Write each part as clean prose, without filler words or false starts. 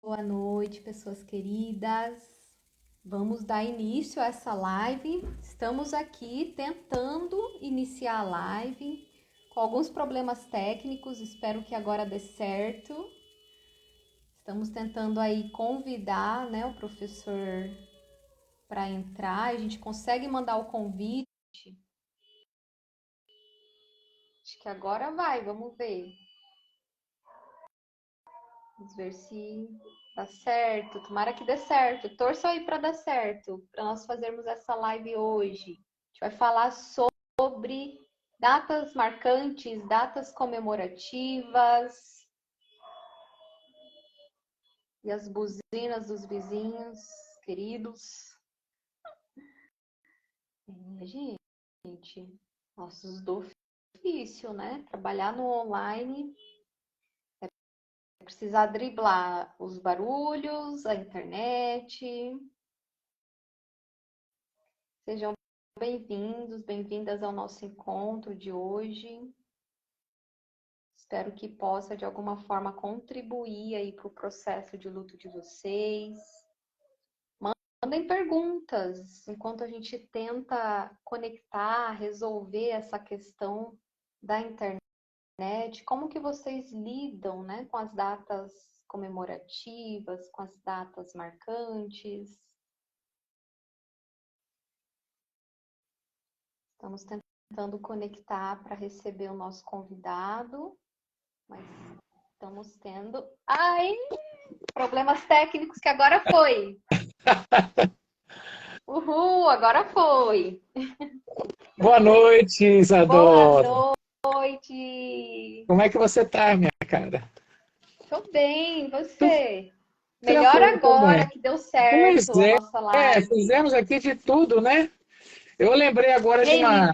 Boa noite, pessoas queridas. Vamos dar início a essa live. Estamos aqui tentando iniciar a live com alguns problemas técnicos. Espero que agora dê certo. Estamos tentando aí convidar, o professor para entrar. A gente consegue mandar o convite. Acho que agora vai, vamos ver. Vamos ver se dá certo. Tomara que dê certo. Torça aí para dar certo, para nós fazermos essa live hoje. A gente vai falar sobre datas marcantes, datas comemorativas e as buzinas dos vizinhos queridos. Gente, nossos do ofício, né? Trabalhar no online é precisar driblar os barulhos, a internet. Sejam bem-vindos, bem-vindas ao nosso encontro de hoje. Espero que possa, de alguma forma, contribuir aí para o processo de luto de vocês. Mandem perguntas enquanto a gente tenta conectar, resolver essa questão da internet. Como que vocês lidam, né, com as datas comemorativas, com as datas marcantes? Estamos tentando conectar para receber o nosso convidado, mas estamos tendo problemas técnicos que agora foi. Uhul, agora foi. Boa noite, Isadora. Boa noite. Como é que você tá, minha cara? Tô bem, Tô você? Melhor tranquilo agora também. que deu Pois certo a nossa live. fizemos aqui de tudo, né? Eu lembrei agora de uma,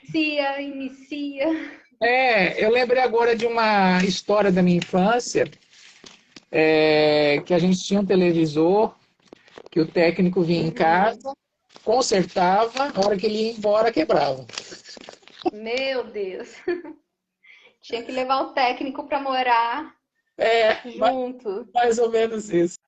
Inicia. eu lembrei agora de uma história da minha infância, que a gente tinha um televisor, que o técnico vinha em Uhum. casa, consertava, a hora que ele ia embora, quebrava. Meu Deus. Tinha que levar o técnico para morar Mais, junto. mais ou menos isso.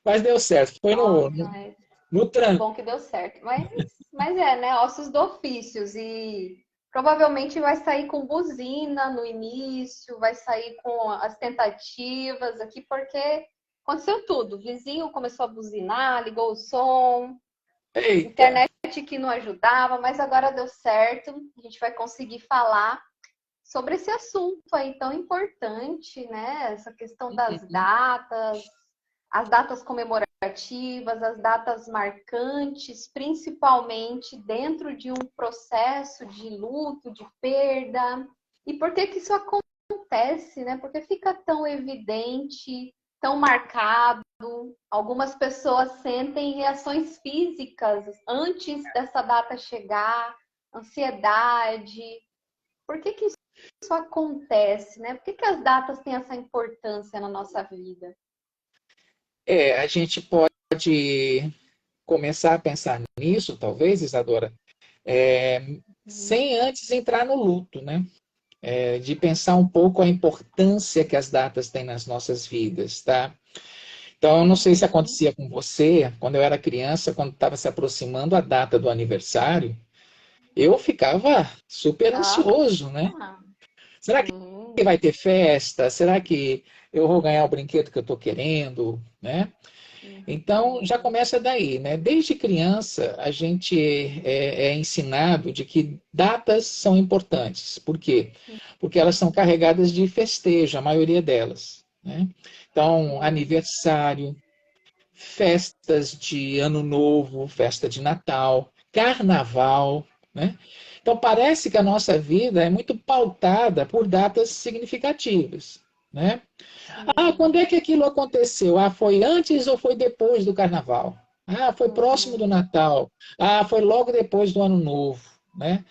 Mas deu certo, foi no, Nossa, no, mas no que tranco. bom que deu certo. Mas é, né? Ossos do ofícios. E provavelmente vai sair com buzina no início, vai sair com as tentativas aqui, porque aconteceu tudo. O vizinho começou a buzinar, ligou o som, Eita, internet que não ajudava, mas agora deu certo. A gente vai conseguir falar sobre esse assunto aí tão importante, né? Essa questão das datas, as datas comemorativas, as datas marcantes, principalmente dentro de um processo de luto, de perda. E por que que isso acontece, né? Porque fica tão evidente, tão marcado. Algumas pessoas sentem reações físicas antes dessa data chegar, ansiedade. Por que que isso acontece, né? Por que que as datas têm essa importância na nossa vida? a gente pode começar a pensar nisso, talvez, Isadora, sem antes entrar no luto, né? De pensar um pouco a importância que as datas têm nas nossas vidas, tá? Então, eu não sei se Uhum. acontecia com você, quando eu era criança, quando estava se aproximando a data do aniversário, eu ficava super Ah, ansioso, né? Será que sim. vai ter festa? Será que eu vou ganhar o brinquedo que eu estou querendo, né? Então, já Uhum. começa daí, né? Desde criança, a gente é ensinado de que datas são importantes. Por quê? Porque elas são carregadas de festejo, a maioria delas, né? Então, Sim. aniversário, festas de Ano Novo, festa de Natal, Carnaval, né? Então, parece que a nossa vida é muito pautada por datas significativas, né? Ah, quando Sim. é que aquilo aconteceu? Ah, foi antes ou foi depois do carnaval? Ah, foi próximo do Uhum. Natal. Ah, foi logo depois do Ano Novo, né?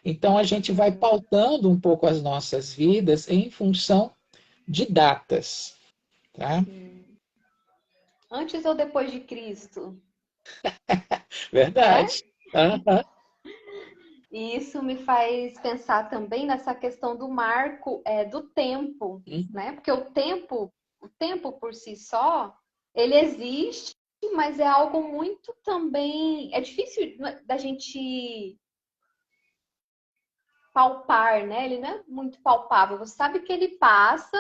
Então a gente vai Uhum. pautando um pouco as nossas vidas em função de datas, tá? Sim. Antes ou depois de Cristo, né? Verdade. Aham. E isso me faz pensar também nessa questão do marco do tempo, né? Porque o tempo por si só ele existe, mas é algo muito também. É difícil da gente palpar, né? Ele não é muito palpável. Você sabe que ele passa,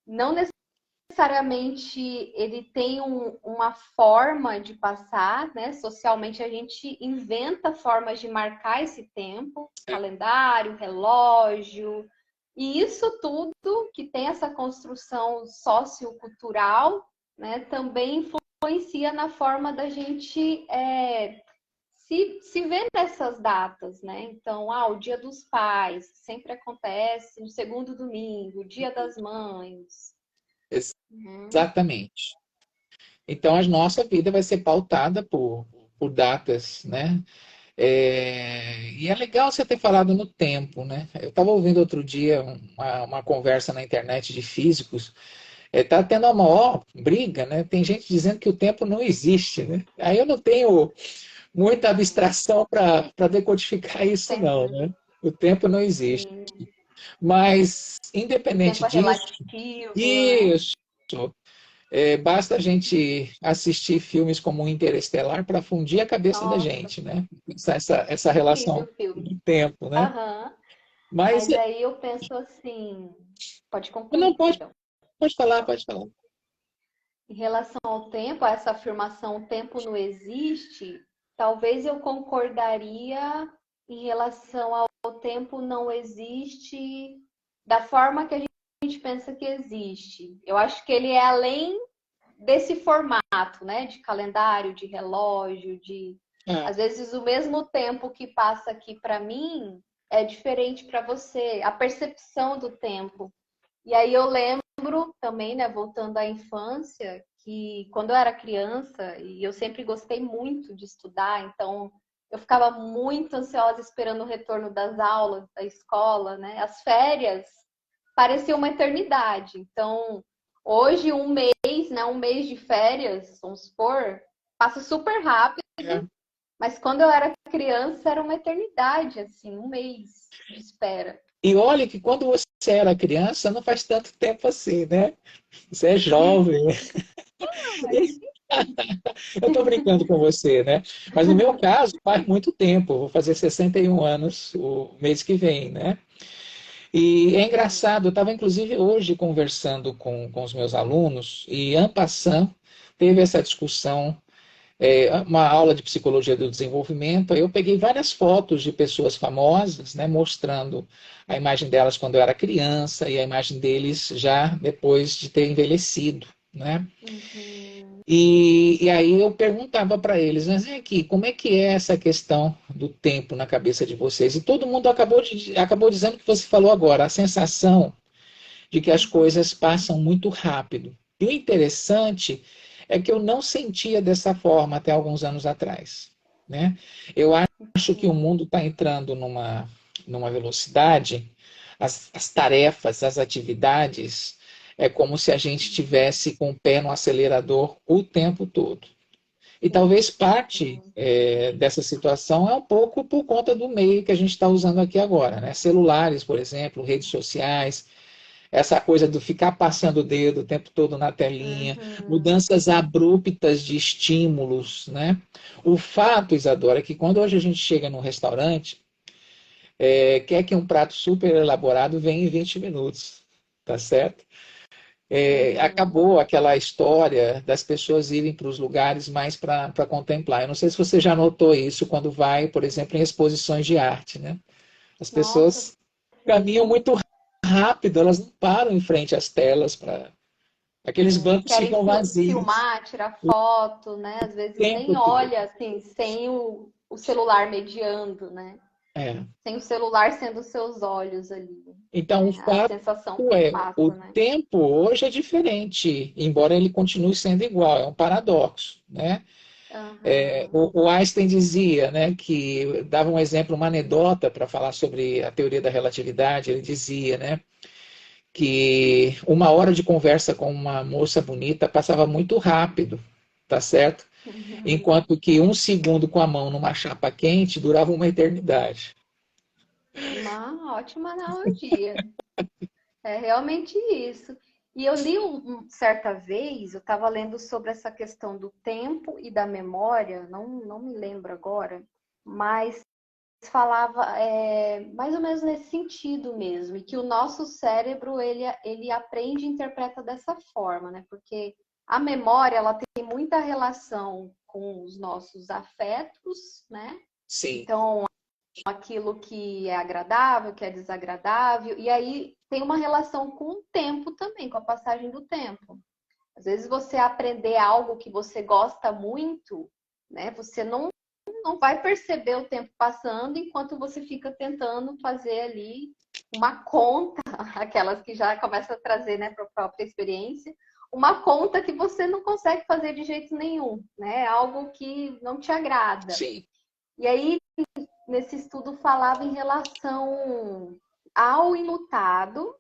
não necessariamente ele tem uma forma de passar, né? Socialmente a gente inventa formas de marcar esse tempo, calendário, relógio, e isso tudo que tem essa construção sociocultural, né? Também influencia na forma da gente se vê nessas datas, né? Então, o Dia dos Pais sempre acontece no segundo domingo, o Dia das Mães. Exatamente. Então, a nossa vida vai ser pautada por datas, né? E é legal você ter falado no tempo, né? Eu estava ouvindo outro dia uma conversa na internet de físicos. Tá tendo a maior briga, né? Tem gente dizendo que o tempo não existe, né? Aí eu não tenho muita abstração para decodificar isso, não, né? O tempo não existe. Sim. Mas, O independente tempo é disso, relativo, né? isso. Basta a gente assistir filmes como Interestelar para fundir a cabeça da Nossa, gente, né? Essa relação incrível o filme. do tempo, né? Aham. Mas Mas aí eu penso assim, pode não concluir, pode, perdão. pode falar, pode falar. Em relação ao tempo, a essa afirmação, o tempo não existe, talvez eu concordaria em relação ao tempo não existe da forma que a gente pensa que existe. Eu acho que ele é além desse formato, né? De calendário, de relógio, de Ah, às vezes o mesmo tempo que passa aqui para mim é diferente para você, a percepção do tempo. E aí eu lembro também, né, voltando à infância, que quando eu era criança, e eu sempre gostei muito de estudar, então eu ficava muito ansiosa esperando o retorno das aulas, da escola, né? As férias pareciam uma eternidade. Então, hoje um mês, né, um mês de férias, vamos supor, passa super rápido, é. mas quando eu era criança era uma eternidade, assim, um mês de espera. E olha que quando você era criança, não faz tanto tempo assim, né? Você é jovem. Mas Eu estou brincando com você, né? Mas no meu caso, faz muito tempo. Eu vou fazer 61 anos o mês que vem, né? E é engraçado, eu estava inclusive hoje conversando com os meus alunos e, en passant, teve essa discussão, uma aula de psicologia do desenvolvimento. Aí eu peguei várias fotos de pessoas famosas, né, mostrando a imagem delas quando eu era criança e a imagem deles já depois de ter envelhecido, né? uhum. E aí eu perguntava para eles, mas vem aqui, como é que é essa questão do tempo na cabeça de vocês? E todo mundo acabou dizendo o que você falou agora, a sensação de que as coisas passam muito rápido. E o interessante é que eu não sentia dessa forma até alguns anos atrás, né? Eu acho que o mundo está entrando numa velocidade, as tarefas, as atividades, é como se a gente tivesse com o pé no acelerador o tempo todo. E talvez parte dessa situação é um pouco por conta do meio que a gente está usando aqui agora, né? Celulares, por exemplo, redes sociais, essa coisa do ficar passando o dedo o tempo todo na telinha, Uhum. mudanças abruptas de estímulos, né? O fato, Isadora, é que quando hoje a gente chega num restaurante, quer que um prato super elaborado venha em 20 minutos, tá certo? Uhum. Acabou aquela história das pessoas irem para os lugares mais para contemplar. Eu não sei se você já notou isso quando vai, por exemplo, em exposições de arte, né? As Nossa, pessoas caminham sim. muito rápido, elas não param em frente às telas para aqueles bancos Querem ficam vazios filmar, tirar foto, né? Às o vezes tempo nem todo. olha assim, sem o celular mediando, né? É. Sem o celular sendo os seus olhos ali, Então, o né? A fato sensação que o passa, né? tempo hoje é diferente, embora ele continue sendo igual, é um paradoxo, né? Aham. O Einstein dizia, né, que dava um exemplo, uma anedota para falar sobre a teoria da relatividade. Ele dizia, né, que uma hora de conversa com uma moça bonita passava muito rápido, tá certo? Enquanto que um segundo com a mão numa chapa quente durava uma eternidade. Uma ótima analogia. É realmente isso. E eu li certa vez, eu estava lendo sobre essa questão do tempo e da memória, não me lembro agora, mas falava mais ou menos nesse sentido mesmo, e que o nosso cérebro, ele aprende e interpreta dessa forma, né? Porque a memória, ela tem muita relação com os nossos afetos, né? Sim. Então, aquilo que é agradável, que é desagradável, e aí tem uma relação com o tempo também, com a passagem do tempo. Às vezes você aprender algo que você gosta muito, né? Você não vai perceber o tempo passando enquanto você fica tentando fazer ali uma conta, aquelas que já começam a trazer, né, para a própria experiência, uma conta que você não consegue fazer de jeito nenhum, né? Algo que não te agrada. Sim. E aí, nesse estudo falava em relação ao enlutado,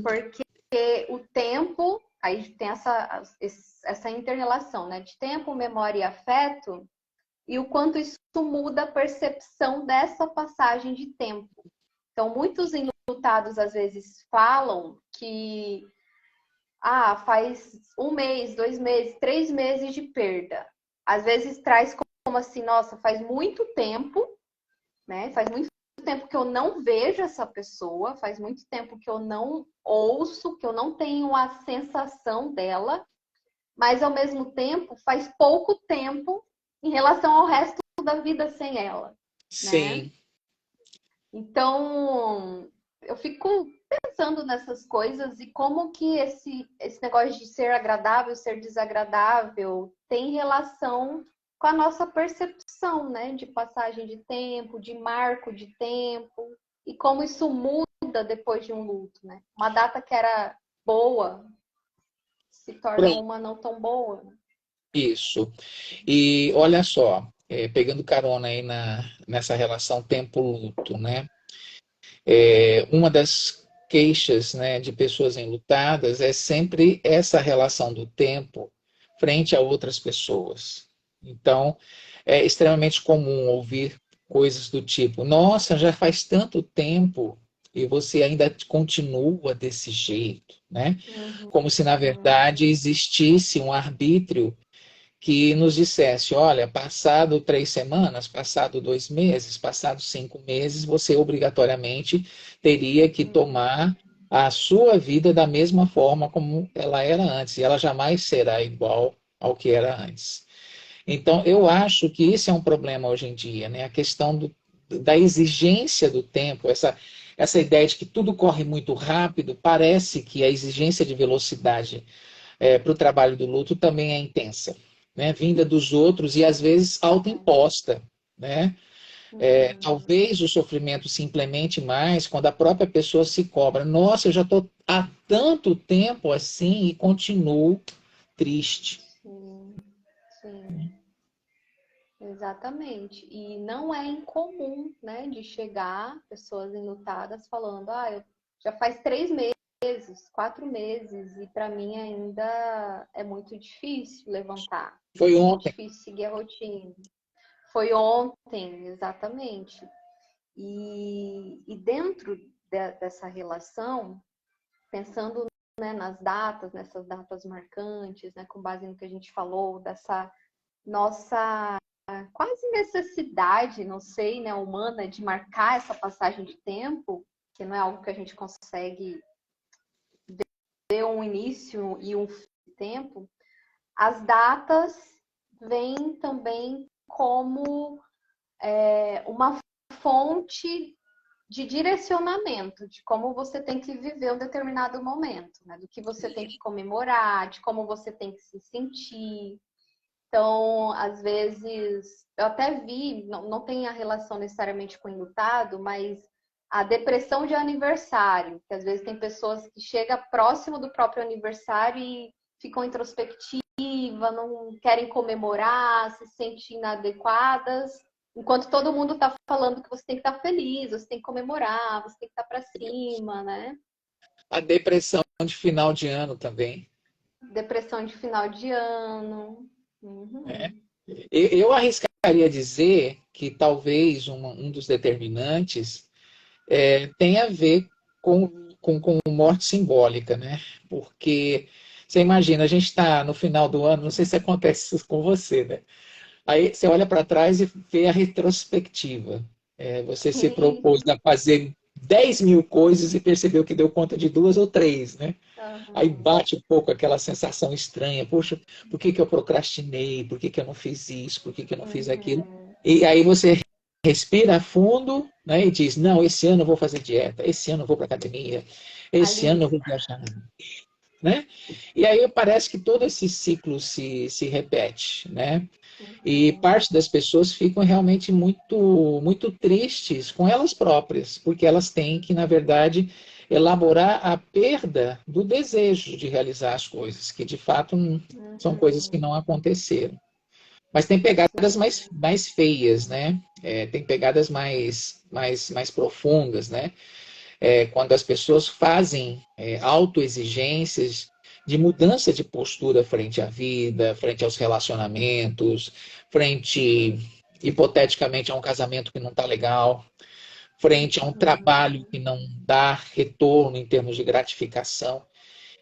porque o tempo, aí tem essa inter-relação, né, de tempo, memória e afeto, e o quanto isso muda a percepção dessa passagem de tempo. Então, muitos enlutados às vezes falam que faz 1 mês, 2 meses, 3 meses de perda. Às vezes traz como assim, nossa, faz muito tempo, né? Faz muito tempo que eu não vejo essa pessoa, faz muito tempo que eu não ouço, que eu não tenho a sensação dela, mas ao mesmo tempo faz pouco tempo em relação ao resto da vida sem ela, Sim. né? Então, eu fico pensando nessas coisas e como que esse negócio de ser agradável, ser desagradável tem relação com a nossa percepção, né? De passagem de tempo, de marco de tempo, e como isso muda depois de um luto, né? Uma data que era boa se torna Pronto. uma não tão boa. Isso. E olha só, pegando carona aí nessa relação tempo-luto, né? Uma das queixas, né, de pessoas enlutadas é sempre essa relação do tempo frente a outras pessoas. Então, é extremamente comum ouvir coisas do tipo: nossa, já faz tanto tempo e você ainda continua desse jeito, né? Como se, na verdade, existisse um arbítrio que nos dissesse: olha, passado 3 semanas, passado 2 meses, passado 5 meses, você obrigatoriamente teria que tomar a sua vida da mesma forma como ela era antes, e ela jamais será igual ao que era antes. Então, eu acho que isso é um problema hoje em dia, né? A questão da exigência do tempo, essa ideia de que tudo corre muito rápido, parece que a exigência de velocidade para o trabalho do luto também é intensa, né? Vinda dos outros e às vezes autoimposta, né? Talvez o sofrimento se implemente mais quando a própria pessoa se cobra. Nossa, eu já estou há tanto tempo assim e continuo triste. Sim, sim. Exatamente. E não é incomum, né, de chegar pessoas enlutadas falando: já faz 3 meses, 4 meses, e para mim ainda é muito difícil levantar, Foi é muito ontem. difícil seguir a rotina. Foi ontem, exatamente. E dentro dessa relação, pensando, né, nas datas, nessas datas marcantes, né, com base no que a gente falou, dessa nossa quase necessidade, não sei, né, humana de marcar essa passagem de tempo, que não é algo que a gente consegue ver um início e um fim de tempo, as datas vêm também como uma fonte de direcionamento, de como você tem que viver um determinado momento, né? Do que você tem que comemorar, de como você tem que se sentir. Então, às vezes, eu até vi, não tem a relação necessariamente com o enlutado, mas a depressão de aniversário, que às vezes tem pessoas que chegam próximo do próprio aniversário e ficam introspectivas, não querem comemorar, se sentem inadequadas, enquanto todo mundo está falando que você tem que estar feliz, você tem que comemorar, você tem que estar para cima, né? A depressão de final de ano também. Depressão de final de ano. Né? Uhum. Eu arriscaria dizer que talvez um dos determinantes tenha a ver com com morte simbólica, né? Porque você imagina, a gente está no final do ano, não sei se acontece isso com você, né? Aí você olha para trás e vê a retrospectiva. Você se Sim. propôs a fazer 10 mil coisas e percebeu que deu conta de duas ou três, né? Aí Aham. bate um pouco aquela sensação estranha. Poxa, por que que eu procrastinei? Por que que eu não fiz isso? Por que que eu não fiz aquilo? Uhum. E aí você respira fundo, né, e diz, não, esse ano eu vou fazer dieta, esse ano eu vou para academia, A esse ano eu vou lista. viajar, né? E aí parece que todo esse ciclo se repete, né? E Uhum. parte das pessoas ficam realmente muito tristes com elas próprias, porque elas têm que, na verdade, elaborar a perda do desejo de realizar as coisas, que de fato são coisas que Uhum. não aconteceram. Mas tem pegadas Sim. mais feias, né? Tem pegadas mais profundas, né? Quando as pessoas fazem autoexigências de mudança de postura frente à vida, frente aos relacionamentos, frente, hipoteticamente, a um casamento que não está legal, frente a um trabalho Uhum. que não dá retorno em termos de gratificação.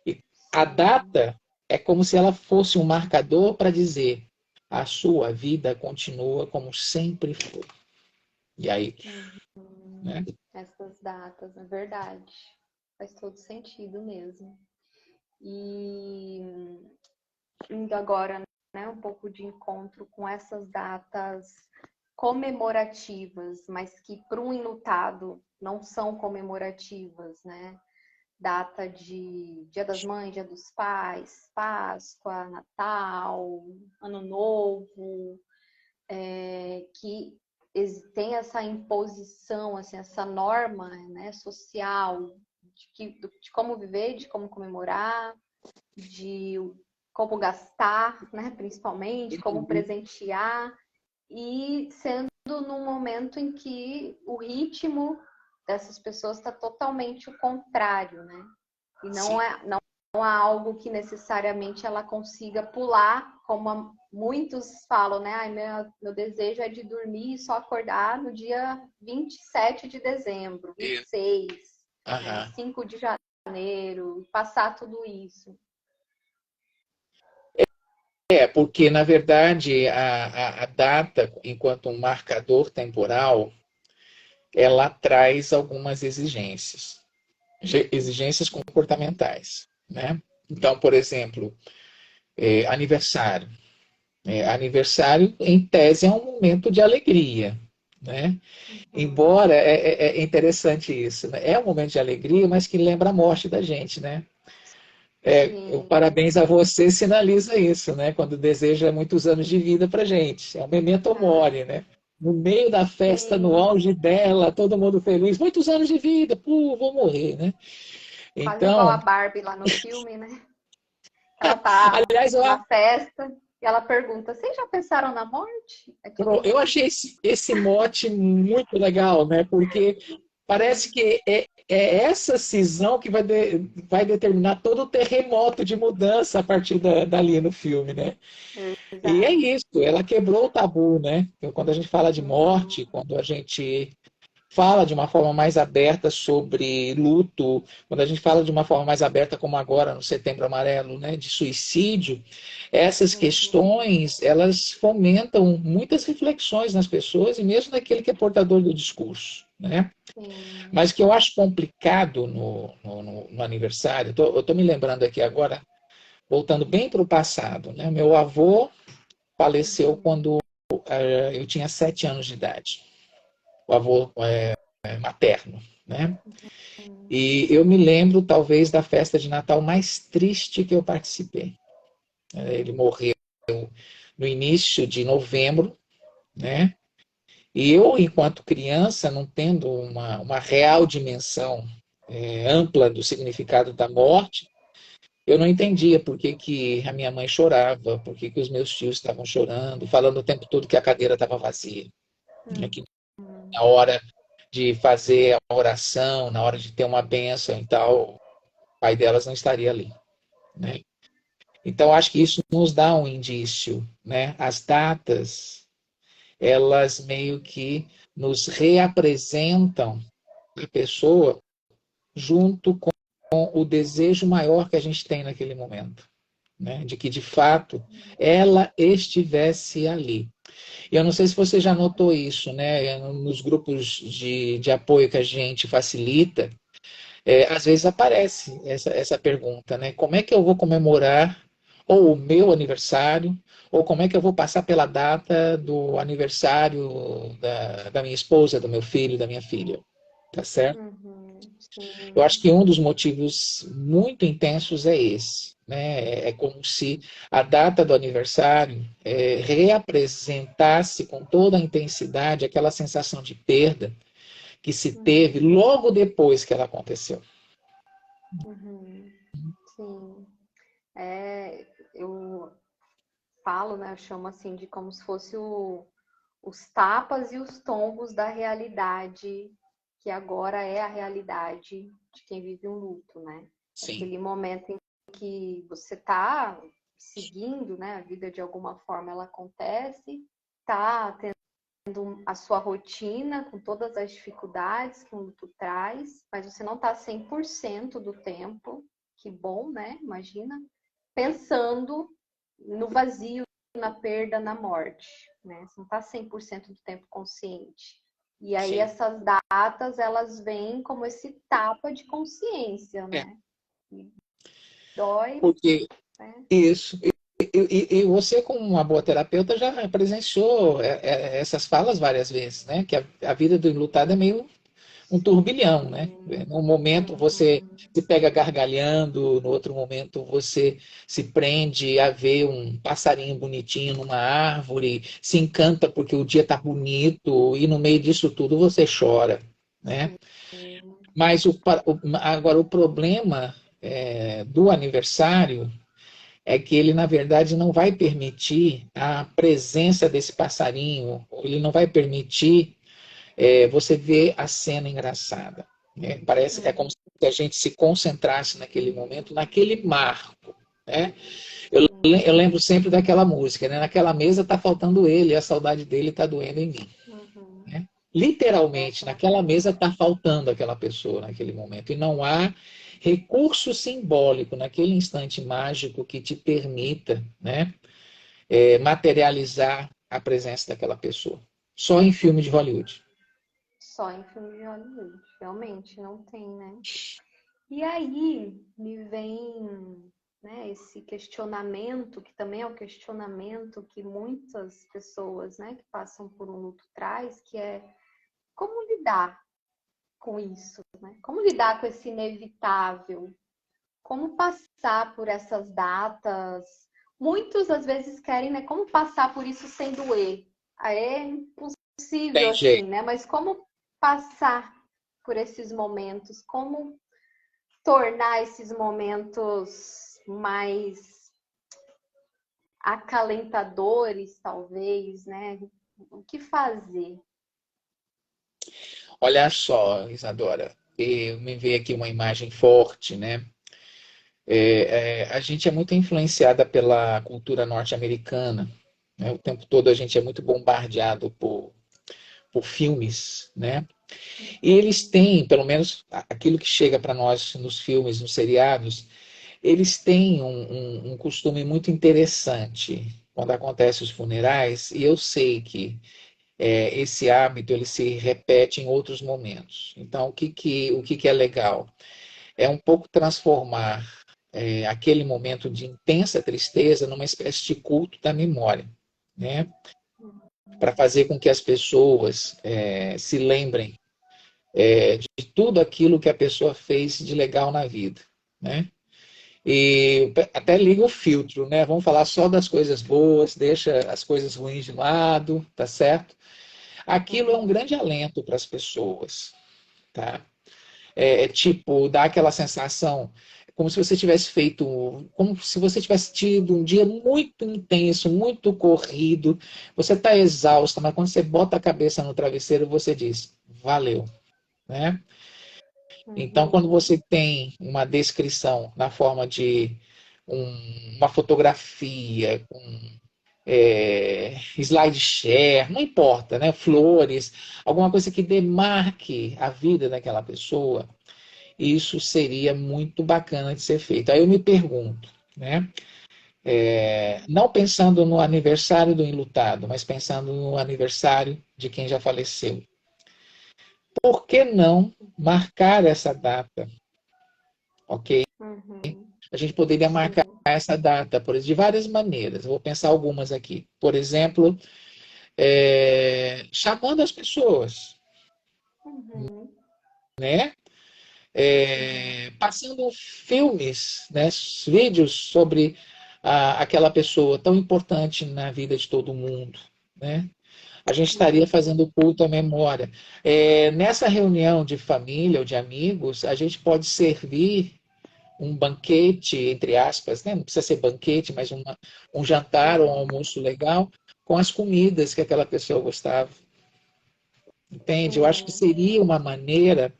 E a Sim. data é como se ela fosse um marcador para dizer a sua vida continua como sempre foi. E aí, Uhum. né? Essas datas, é verdade. Faz todo sentido mesmo. E indo agora, né, um pouco de encontro com essas datas comemorativas, mas que para um enlutado não são comemorativas, né? Data de Dia das Mães, Dia dos Pais, Páscoa, Natal, Ano Novo, que tem essa imposição, assim, essa norma, né, social de como viver, de como comemorar, de como gastar, né, principalmente, como presentear, e sendo num momento em que o ritmo dessas pessoas está totalmente o contrário, né? E Sim. não há algo que necessariamente ela consiga pular, como muitos falam, né? Ai, meu desejo é de dormir e só acordar no dia 27 de dezembro, 26, né? Aham. 5 de janeiro, passar tudo isso. Porque, na verdade, a data, enquanto um marcador temporal, ela traz algumas exigências comportamentais, né? Então, por exemplo, aniversário. Aniversário, em tese, é um momento de alegria, né? Uhum. Embora, é interessante isso, né? É um momento de alegria, mas que lembra a morte da gente, né? O Sim, parabéns a você sinaliza isso, né? Quando deseja muitos anos de vida para gente. É um memento mori, né? No meio da festa, no sim. auge dela, todo mundo feliz, muitos anos de vida, pô, vou morrer, né? Quase igual a Então, Barbie lá no filme, né? Ela tá aliás, na festa e ela pergunta: vocês já pensaram na morte? É todo eu mundo. achei esse mote muito legal, né? Porque parece que é essa cisão que vai determinar todo o terremoto de mudança a partir dali no filme, né? E é Exato. isso, ela quebrou o tabu, né? Então, quando a gente fala de Uhum. morte, quando a gente fala de uma forma mais aberta sobre luto, quando a gente fala de uma forma mais aberta, como agora no Setembro Amarelo, né, de suicídio, essas Uhum. questões, elas fomentam muitas reflexões nas pessoas e mesmo naquele que é portador do discurso, né? Sim. Mas o que eu acho complicado no aniversário, eu tô me lembrando aqui agora, voltando bem para o passado, né? Meu avô faleceu Uhum. quando eu tinha 7 anos de idade. O avô materno, né? E eu me lembro, talvez, da festa de Natal mais triste que eu participei. Ele morreu no início de novembro, né? E eu, enquanto criança, não tendo uma real dimensão ampla do significado da morte, eu não entendia por que, que a minha mãe chorava, por que, que os meus tios estavam chorando, falando o tempo todo que a cadeira estava vazia, né? Que na Uhum. hora de fazer a oração, na hora de ter uma bênção e tal, o pai delas não estaria ali, né? Então, acho que isso nos dá um indício, né? As datas, elas meio que nos reapresentam a pessoa junto com o desejo maior que a gente tem naquele momento, né? De que, de fato, ela estivesse ali. E eu não sei se você já notou isso, né? Nos grupos de apoio que a gente facilita, às vezes aparece essa pergunta, né? Como é que eu vou comemorar ou o meu aniversário, ou como é que eu vou passar pela data do aniversário da minha esposa, do meu filho, da minha filha, tá certo? Eu acho Sim. que um dos motivos muito intensos é esse, né? É como se a data do aniversário reapresentasse com toda a intensidade aquela sensação de perda que se teve Uhum. logo depois que ela aconteceu. Uhum. Sim. Eu falo, né? Eu chamo assim de como se fosse os tapas e os tombos da realidade, que agora é a realidade de quem vive um luto, né? Sim, Aquele momento em que você está seguindo, né? A vida de alguma forma ela acontece, tá tendo a sua rotina com todas as dificuldades que o luto traz, mas você não está 100% do tempo, que bom, né? Imagina, pensando no vazio, na perda, na morte, né? Você não está 100% do tempo consciente. E aí sim. essas datas, elas vêm como esse tapa de consciência, É, né? E dói, porque né? isso. E você, como uma boa terapeuta, já presenciou essas falas várias vezes, né? Que a vida do enlutado é meio um turbilhão, né? Sim. Num momento você Uhum. se pega gargalhando, no outro momento você se prende a ver um passarinho bonitinho numa árvore, se encanta porque o dia está bonito e no meio disso tudo você chora, né? Sim. Mas agora o problema do aniversário é que ele, na verdade, não vai permitir a presença desse passarinho, ele não vai permitir você ver a cena engraçada. Parece, é como Uhum. se a gente se concentrasse naquele momento, naquele marco. Né? Eu Sim. lembro sempre daquela música, né? Naquela mesa está faltando ele, a saudade dele está doendo em mim. Uhum. Né? Literalmente, Essa é uma naquela mesa canção. está faltando aquela pessoa naquele momento. E não há recurso simbólico naquele instante mágico que te permita, né, materializar a presença daquela pessoa. Só em filme de Hollywood. Só em filme de Hollywood, realmente não tem, né? E aí me vem, né, esse questionamento, que também é um questionamento que muitas pessoas, né, que passam por um luto traz, que é como lidar com isso, né? Como lidar com esse inevitável? Como passar por essas datas? Muitos às vezes querem, né, como passar por isso sem doer. Aí é impossível Tem assim, jeito. né? Mas como passar por esses momentos? Como tornar esses momentos mais acalentadores, talvez, né? O que fazer? Olha só, Isadora, me veio aqui uma imagem forte, né? A gente é muito influenciada pela cultura norte-americana, né? O tempo todo a gente é muito bombardeado por filmes, né? E eles têm, pelo menos aquilo que chega para nós nos filmes, nos seriados, eles têm um costume muito interessante quando acontecem os funerais, e eu sei que esse hábito ele se repete em outros momentos. Então, o que é legal? É um pouco transformar aquele momento de intensa tristeza numa espécie de culto da memória, né? Para fazer com que as pessoas se lembrem de tudo aquilo que a pessoa fez de legal na vida, né? E até liga o filtro, né? Vamos falar só das coisas boas, deixa as coisas ruins de lado, tá certo? Aquilo é um Uhum. grande alento para as pessoas, tá? Tipo, dá aquela sensação como se você tivesse feito, como se você tivesse tido um dia muito intenso, muito corrido, você está exausta, mas quando você bota a cabeça no travesseiro, você diz, valeu, né? Então, quando Uhum. você tem uma descrição na forma de uma fotografia, com slideshare, não importa, né? Flores, alguma coisa que demarque a vida daquela pessoa, isso seria muito bacana de ser feito. Aí eu me pergunto, né? Não pensando no aniversário do enlutado, mas pensando no aniversário de quem já faleceu. Por que não marcar essa data? Ok? Uhum. A gente poderia marcar Sim. essa data de várias maneiras. Eu vou pensar algumas aqui. Por exemplo, chamando as pessoas, Uhum. né? Uhum. Passando filmes, né? Vídeos sobre aquela pessoa tão importante na vida de todo mundo, né? A gente estaria Uhum. fazendo culto à memória. Nessa reunião de família ou de amigos, a gente pode servir um banquete, entre aspas, né? Não precisa ser banquete, mas um jantar ou um Uhum. almoço legal com as comidas que aquela pessoa gostava. Entende? Eu acho que Uhum. seria uma maneira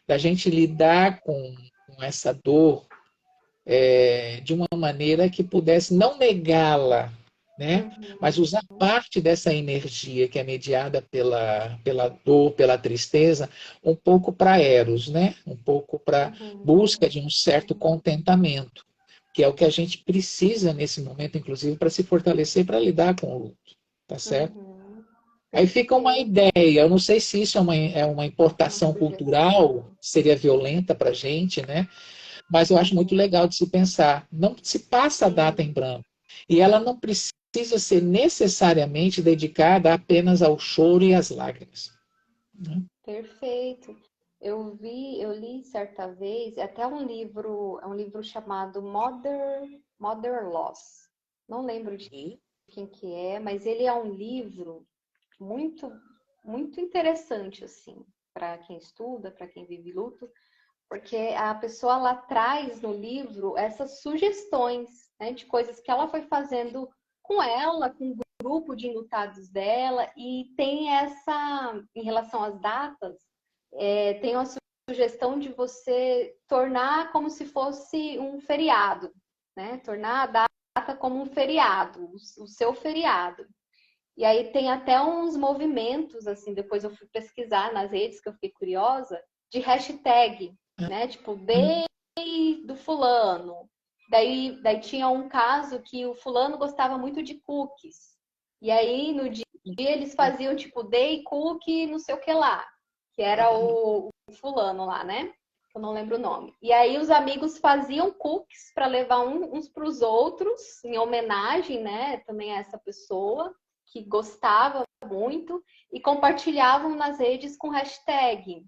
da gente lidar com essa dor de uma maneira que pudesse não negá-la, né? Mas Uhum. usar parte dessa energia que é mediada pela dor, pela tristeza, um pouco para eros, né? Um pouco para busca Uhum. de um certo contentamento, que é o que a gente precisa nesse momento, inclusive, para se fortalecer para lidar com o luto, tá certo? Uhum. Aí fica uma Perfeito. ideia, eu não sei se isso é uma Uma importação cultural, sugestão. seria violenta para a gente, né? Mas eu acho muito Uhum. legal de se pensar. Não se passa a data em Sim. branco. E ela não precisa ser necessariamente dedicada apenas ao choro e às lágrimas, né? Perfeito. Eu li certa vez até é um livro chamado Mother Loss. Não lembro de quem que é, mas ele é um livro muito, muito interessante, assim, para quem estuda, para quem vive luto, porque a pessoa lá traz no livro essas sugestões, né, de coisas que ela foi fazendo com ela, com o grupo de enlutados dela, e tem em relação às datas, tem uma sugestão de você tornar como se fosse um feriado, né? Tornar a data como um feriado, o seu feriado. E aí tem até uns movimentos, assim, depois eu fui pesquisar nas redes, que eu fiquei curiosa, de hashtag, né? Tipo, Day do fulano. Daí tinha um caso que o fulano gostava muito de cookies. E aí, no dia, eles faziam, tipo, Day Cookie não sei o que lá. Que era o fulano lá, né? Eu não lembro o nome. E aí os amigos faziam cookies para levar uns para os outros, em homenagem, né? Também a essa pessoa que gostava muito e compartilhavam nas redes com hashtag.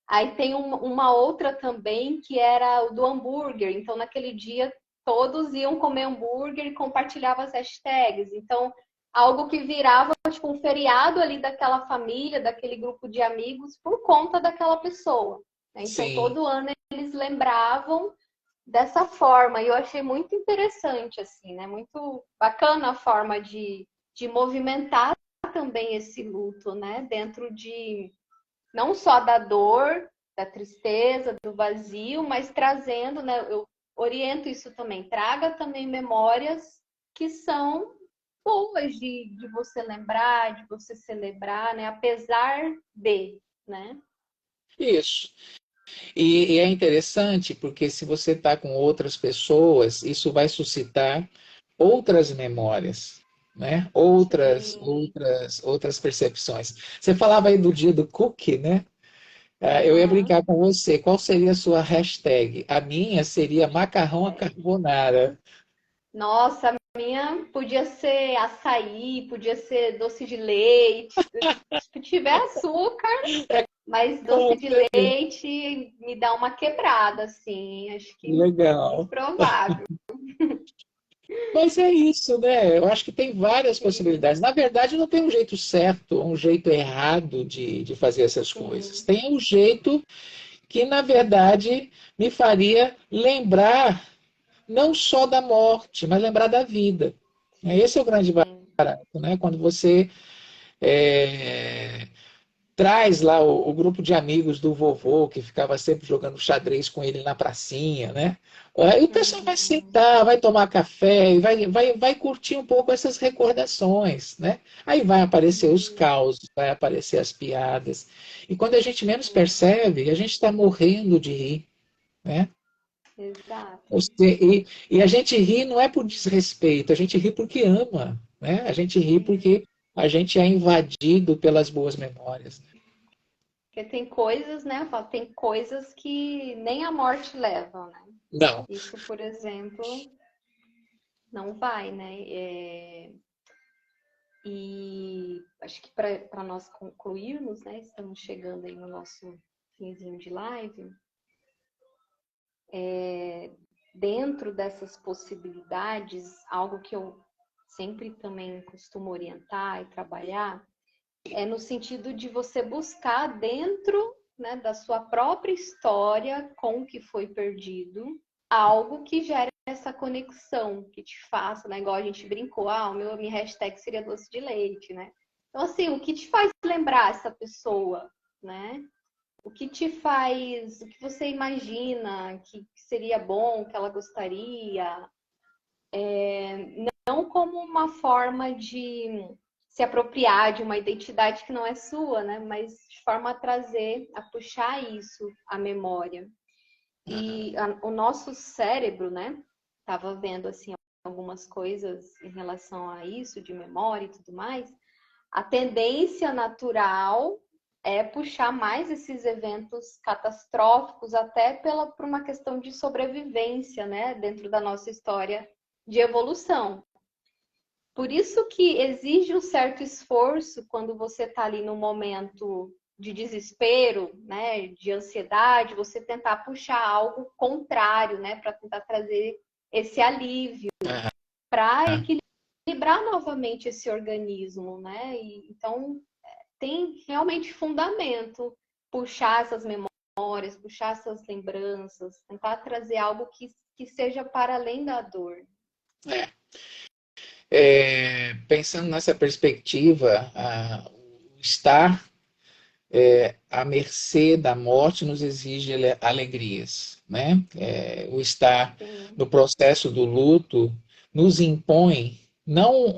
Aí tem uma outra também que era o do hambúrguer. Então, naquele dia, todos iam comer hambúrguer e compartilhavam as hashtags. Então, algo que virava tipo um feriado ali daquela família, daquele grupo de amigos, por conta daquela pessoa. Né? Então, Sim, todo ano eles lembravam dessa forma. E eu achei muito interessante, assim, né? Muito bacana a forma de movimentar também esse luto, né? Dentro de não só da dor, da tristeza, do vazio, mas trazendo, né? Eu oriento isso também. Traga também memórias que são boas de você lembrar, de você celebrar, né? Apesar de, né? isso. E é interessante porque se você está com outras pessoas, isso vai suscitar outras memórias, né? Sim. Outras percepções. Você falava aí do dia do cookie, né? Eu ia Uhum. brincar com você. Qual seria a sua hashtag? A minha seria macarrão à carbonara. Nossa, a minha podia ser açaí, podia ser doce de leite. Se tiver açúcar, mas Com doce de certeza. leite me dá uma quebrada, assim. Acho que Legal. improvável. Mas é isso, né? Eu acho que tem várias Sim, possibilidades. Na verdade, não tem um jeito certo, um jeito errado de fazer essas coisas. sim. Tem um jeito que, na verdade, me faria lembrar não só da morte, mas lembrar da vida. Esse é o grande Sim. barato, né? Quando você é, traz lá o grupo de amigos do vovô, que ficava sempre jogando xadrez com ele na pracinha, né? Aí o pessoal vai Uhum. sentar, vai tomar café, e vai curtir um pouco essas recordações, né? Aí vai aparecer os Uhum. causos, vai aparecer as piadas. E quando a gente menos percebe, a gente está morrendo de rir, né? Exato. E a gente ri não é por desrespeito, a gente ri porque ama, né? A gente ri porque a gente é invadido pelas boas memórias. Porque tem coisas, né? Tem coisas que nem a morte leva, né? Não. Isso, por exemplo, não vai, né? E acho que para nós concluirmos, né? Estamos chegando aí no nosso finzinho de live. Dentro dessas possibilidades, algo que eu sempre também costumo orientar e trabalhar é no sentido de você buscar dentro, né, da sua própria história com o que foi perdido, algo que gere essa conexão, que te faça, né? Igual a gente brincou, minha hashtag seria doce de leite, né? Então, assim, o que te faz lembrar essa pessoa, né? O que te faz, o que você imagina que seria bom, que ela gostaria, não como uma forma de se apropriar de uma identidade que não é sua, né? Mas de forma a trazer, a puxar isso à memória. E o nosso cérebro, né? Tava vendo assim algumas coisas em relação a isso, de memória e tudo mais. A tendência natural é puxar mais esses eventos catastróficos, até por uma questão de sobrevivência, né? Dentro da nossa história de evolução. Por isso que exige um certo esforço quando você está ali no momento de desespero, né, de ansiedade, você tentar puxar algo contrário, né, para tentar trazer esse alívio, para equilibrar novamente esse organismo, né? Então tem realmente fundamento puxar essas memórias, puxar essas lembranças, tentar trazer algo que seja para além da dor. É. Pensando nessa perspectiva, o estar à mercê da morte nos exige alegrias, né? O estar Sim. no processo do luto nos impõe não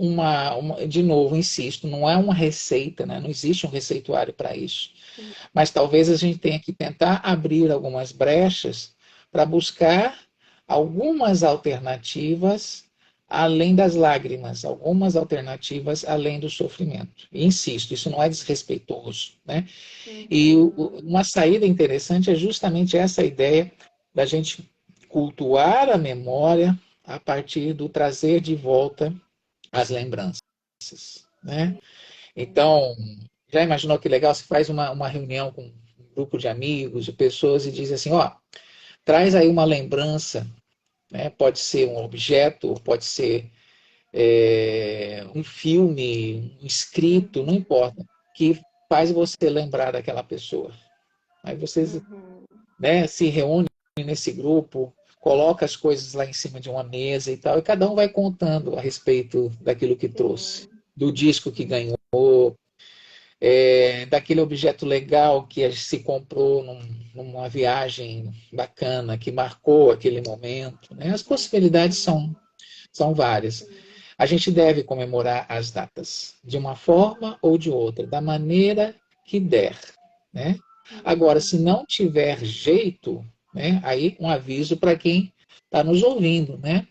de novo, insisto, não é uma receita, né? Não existe um receituário para isso. Mas talvez a gente tenha que tentar abrir algumas brechas para buscar algumas alternativas além das lágrimas, algumas alternativas além do sofrimento. E insisto, isso não é desrespeitoso, né? E Uhum. uma saída interessante é justamente essa ideia da gente cultuar a memória a partir do trazer de volta as lembranças, né? Então, já imaginou que legal? Você faz uma reunião com um grupo de amigos, de pessoas, e diz assim, ó, traz aí uma lembrança, né? Pode ser um objeto, pode ser um filme, um escrito, não importa, que faz você lembrar daquela pessoa. Aí vocês, Uhum. né, se reúnem nesse grupo, coloca as coisas lá em cima de uma mesa e tal, e cada um vai contando a respeito daquilo que trouxe, Sim. do disco que ganhou, daquele objeto legal que se comprou numa viagem bacana, que marcou aquele momento. Né? As possibilidades são várias. Sim. A gente deve comemorar as datas, de uma forma ou de outra, da maneira que der. Né? Agora, se Uhum. não tiver jeito, né, aí um aviso para quem está nos ouvindo, né,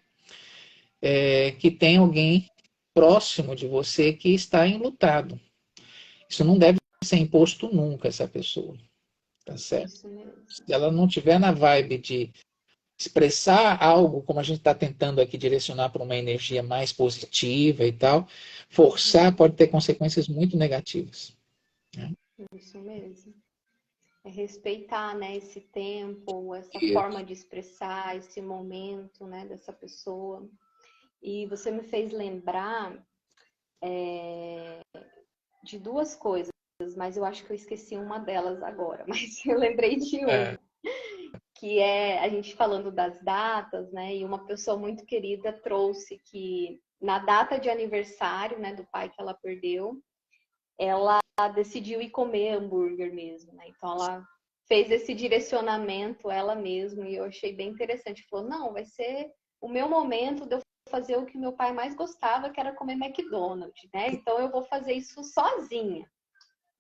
que tem alguém próximo de você que está enlutado. Isso não deve ser imposto nunca, essa pessoa, tá certo? Isso mesmo. Se ela não tiver na vibe de expressar algo, como a gente está tentando aqui direcionar para uma energia mais positiva e tal, forçar Uhum. pode ter consequências muito negativas. Né? Isso mesmo. É respeitar, né, esse tempo, essa E, forma de expressar, esse momento, né, dessa pessoa. E você me fez lembrar de duas coisas, mas eu acho que eu esqueci uma delas agora. Mas eu lembrei de é, uma, que é a gente falando das datas, né? E uma pessoa muito querida trouxe que na data de aniversário, né, do pai que ela perdeu, ela decidiu ir comer hambúrguer mesmo, né? Então ela fez esse direcionamento ela mesma e eu achei bem interessante. Falou, não, vai ser o meu momento de eu fazer o que meu pai mais gostava, que era comer McDonald's, né? Então eu vou fazer isso sozinha.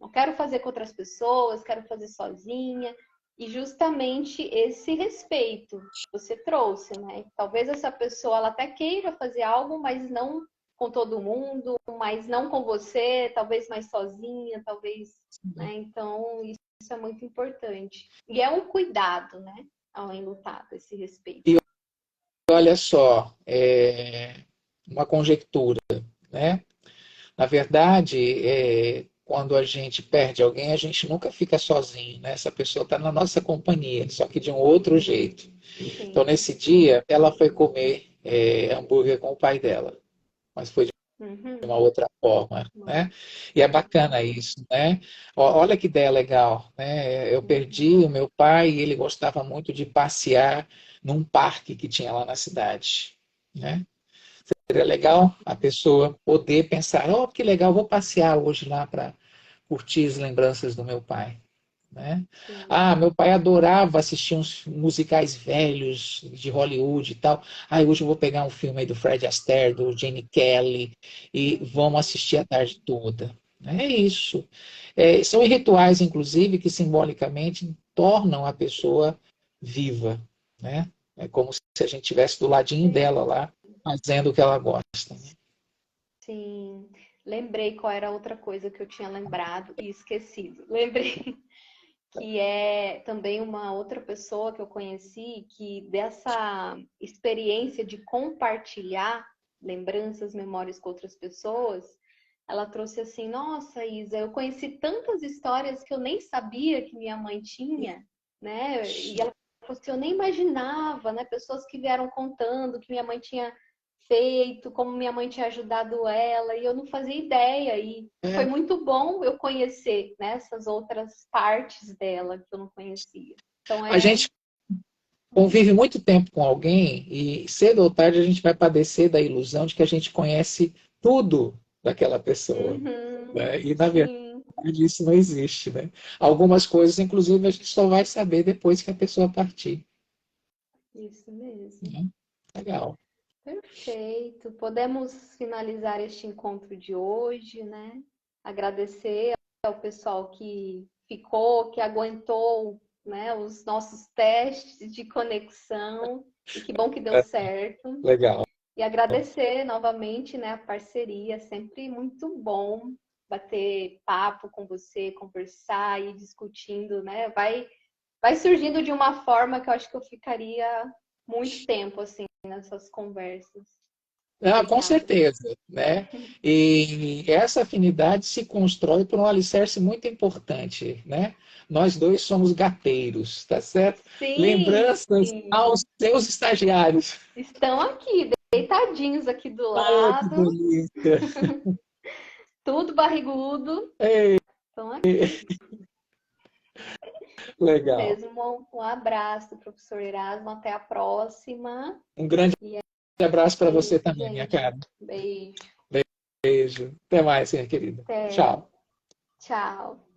Não quero fazer com outras pessoas, quero fazer sozinha. E justamente esse respeito que você trouxe, né? Talvez essa pessoa ela até queira fazer algo, mas não com todo mundo, mas não com você, talvez mais sozinha, talvez, né? Então, isso é muito importante. E é um cuidado, né? Ao enlutado, esse respeito. E olha só, uma conjectura, né? Na verdade, quando a gente perde alguém, a gente nunca fica sozinho, né? Essa pessoa está na nossa companhia, só que de um outro jeito. Sim. Então, nesse dia, ela foi comer hambúrguer com o pai dela, mas foi de uma outra forma, né? E é bacana isso, né? Olha que ideia legal, né? Eu perdi o meu pai e ele gostava muito de passear num parque que tinha lá na cidade, né? Seria legal a pessoa poder pensar, oh, que legal, vou passear hoje lá para curtir as lembranças do meu pai. Né? Ah, meu pai adorava assistir uns musicais velhos de Hollywood e tal. Ah, hoje eu vou pegar um filme aí do Fred Astaire, do Gene Kelly, e vamos assistir a tarde toda. É isso. São rituais, inclusive, que simbolicamente tornam a pessoa viva. Né? É como se a gente estivesse do ladinho dela lá, fazendo o que ela gosta. Né? Sim. Lembrei qual era a outra coisa que eu tinha lembrado e esquecido. Lembrei que é também uma outra pessoa que eu conheci que dessa experiência de compartilhar lembranças, memórias com outras pessoas, ela trouxe assim, nossa, Isa, eu conheci tantas histórias que eu nem sabia que minha mãe tinha, né? E ela falou assim, eu nem imaginava, né? Pessoas que vieram contando que minha mãe tinha feito, como minha mãe tinha ajudado ela, e eu não fazia ideia. E foi muito bom eu conhecer, né, essas outras partes dela que eu não conhecia. Então, A gente convive muito tempo com alguém e cedo ou tarde a gente vai padecer da ilusão de que a gente conhece tudo daquela pessoa. Né? E, na verdade, isso não existe. Né? Algumas coisas, inclusive, a gente só vai saber depois que a pessoa partir. Isso mesmo. Legal. Perfeito. Podemos finalizar este encontro de hoje, né? Agradecer ao pessoal que ficou, que aguentou, né, os nossos testes de conexão. E que bom que deu certo. Legal. E agradecer novamente, né, a parceria. Sempre muito bom bater papo com você, conversar e discutindo, né? Vai surgindo de uma forma que eu acho que eu ficaria muito tempo assim nessas conversas. Ah, com certeza, né? E essa afinidade se constrói por um alicerce muito importante, né? Nós dois somos gateiros, tá certo? Sim, lembranças aos seus estagiários. Estão aqui, deitadinhos aqui do Oh, que lado. delícia! Tudo barrigudo. Ei, Estão aqui. legal. Mesmo um abraço, professor Erasmo. Até a próxima. Um grande abraço para você também, minha gente. cara. Beijo. Beijo. Até mais, minha querida. Até. Tchau. Tchau.